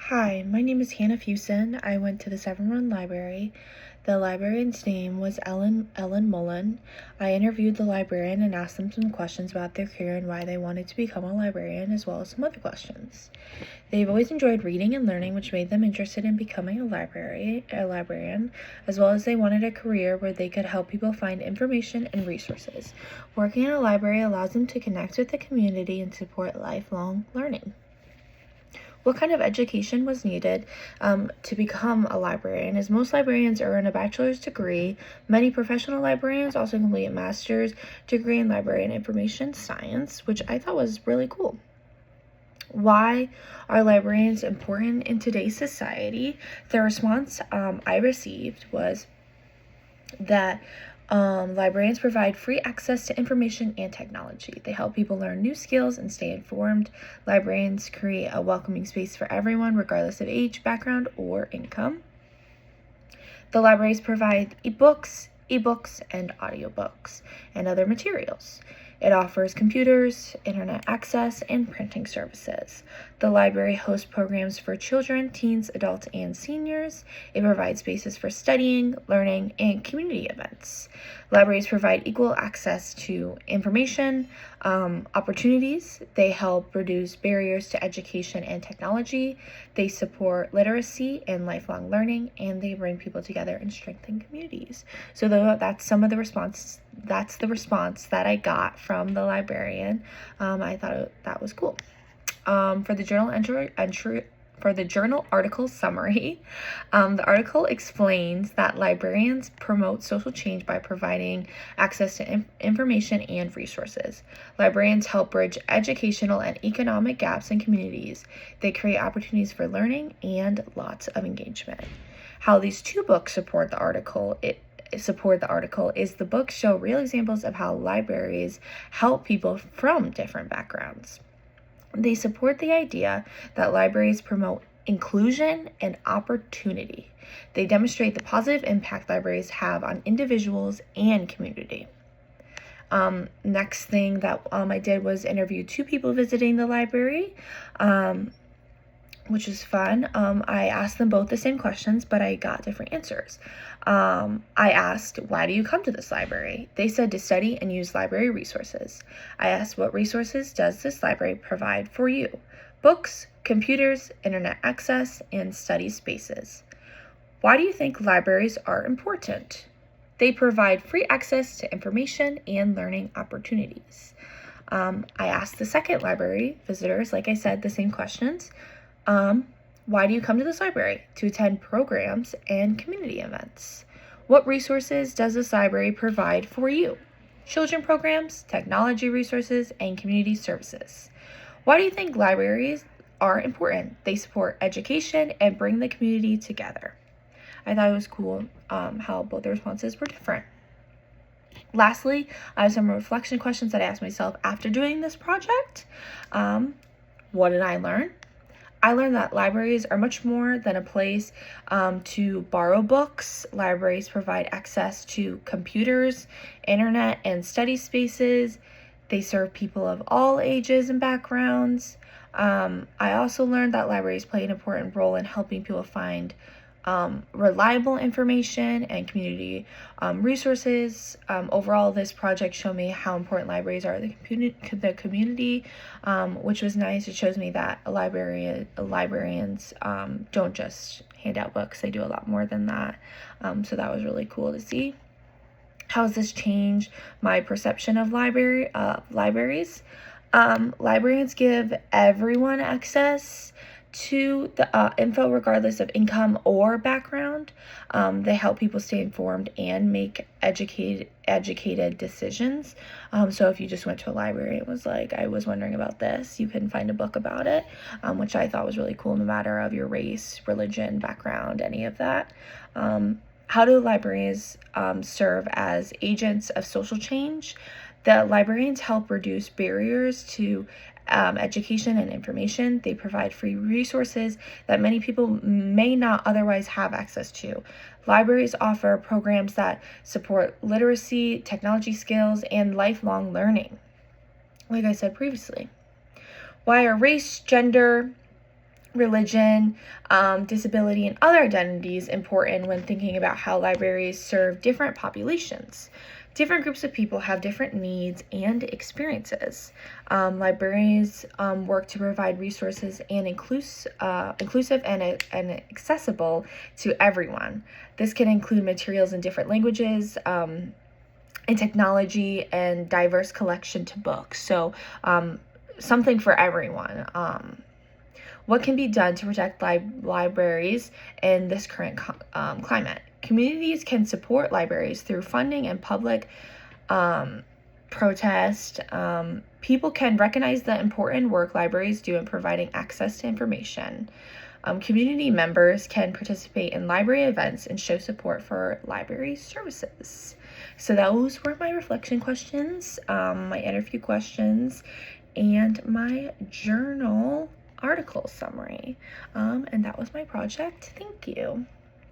Hi, my name is Hannah Fuson. I went to the 7-Run Library. The librarian's name was Ellen Mullen. I interviewed the librarian and asked them some questions about their career and why they wanted to become a librarian, as well as some other questions. They've always enjoyed reading and learning, which made them interested in becoming a librarian, as well as they wanted a career where they could help people find information and resources. Working in a library allows them to connect with the community and support lifelong learning. What kind of education was needed to become a librarian? As most librarians earn a bachelor's degree, many professional librarians also complete a master's degree in library and information science, which I thought was really cool. Why are librarians important in today's society? The response I received was that librarians provide free access to information and technology. They help people learn new skills and stay informed. Librarians create a welcoming space for everyone, regardless of age, background, or income. The libraries provide ebooks, and audiobooks, and other materials. It offers computers, internet access, and printing services. The library hosts programs for children, teens, adults, and seniors. It provides spaces for studying, learning, and community events. Libraries provide equal access to information, opportunities. They help reduce barriers to education and technology. They support literacy and lifelong learning, and they bring people together and strengthen communities. So that's some of the response. That's the response that I got from the librarian. I thought that was cool. For the journal article summary, the article explains that librarians promote social change by providing access to information and resources. Librarians help bridge educational and economic gaps in communities. They create opportunities for learning and lots of engagement. How these two books support the article is the books show real examples of how libraries help people from different backgrounds. They support the idea that libraries promote inclusion and opportunity. They demonstrate the positive impact libraries have on individuals and community. Next thing that I did was interview 2 people visiting the library, which is fun. I asked them both the same questions, but I got different answers. I asked, why do you come to this library? They said to study and use library resources. I asked, what resources does this library provide for you? Books, computers, internet access, and study spaces. Why do you think libraries are important? They provide free access to information and learning opportunities. I asked the second library visitors, like I said, the same questions. Why do you come to this library? To attend programs and community events. What resources does this library provide for you? Children programs, technology resources, and community services. Why do you think libraries are important? They support education and bring the community together. I thought it was cool how both the responses were different. Lastly, I have some reflection questions that I asked myself after doing this project. What did I learn? I learned that libraries are much more than a place to borrow books. Libraries provide access to computers, internet, and study spaces. They serve people of all ages and backgrounds. I also learned that libraries play an important role in helping people find reliable information and community resources. Overall, this project showed me how important libraries are to the community, which was nice. It shows me that librarians don't just hand out books. They do a lot more than that. So that was really cool to see. How has this changed my perception of libraries? Librarians give everyone access to the info regardless of income or background. They help people stay informed and make educated decisions. So if you just went to a library and was like, I was wondering about this, you can find a book about it, which I thought was really cool, no matter of your race, religion, background, any of that. How do libraries serve as agents of social change? The librarians help reduce barriers to education and information. They provide free resources that many people may not otherwise have access to. Libraries offer programs that support literacy, technology skills, and lifelong learning. Like I said previously, why are race, gender, religion, disability, and other identities important when thinking about how libraries serve different populations. Different groups of people have different needs and experiences. Libraries work to provide resources and inclusive and accessible to everyone. This can include materials in different languages, and technology, and diverse collection to books. So something for everyone. What can be done to protect libraries in this current climate? Communities can support libraries through funding and public protest. People can recognize the important work libraries do in providing access to information. Community members can participate in library events and show support for library services. So those were my reflection questions, my interview questions, and my journal article summary. And that was my project. Thank you.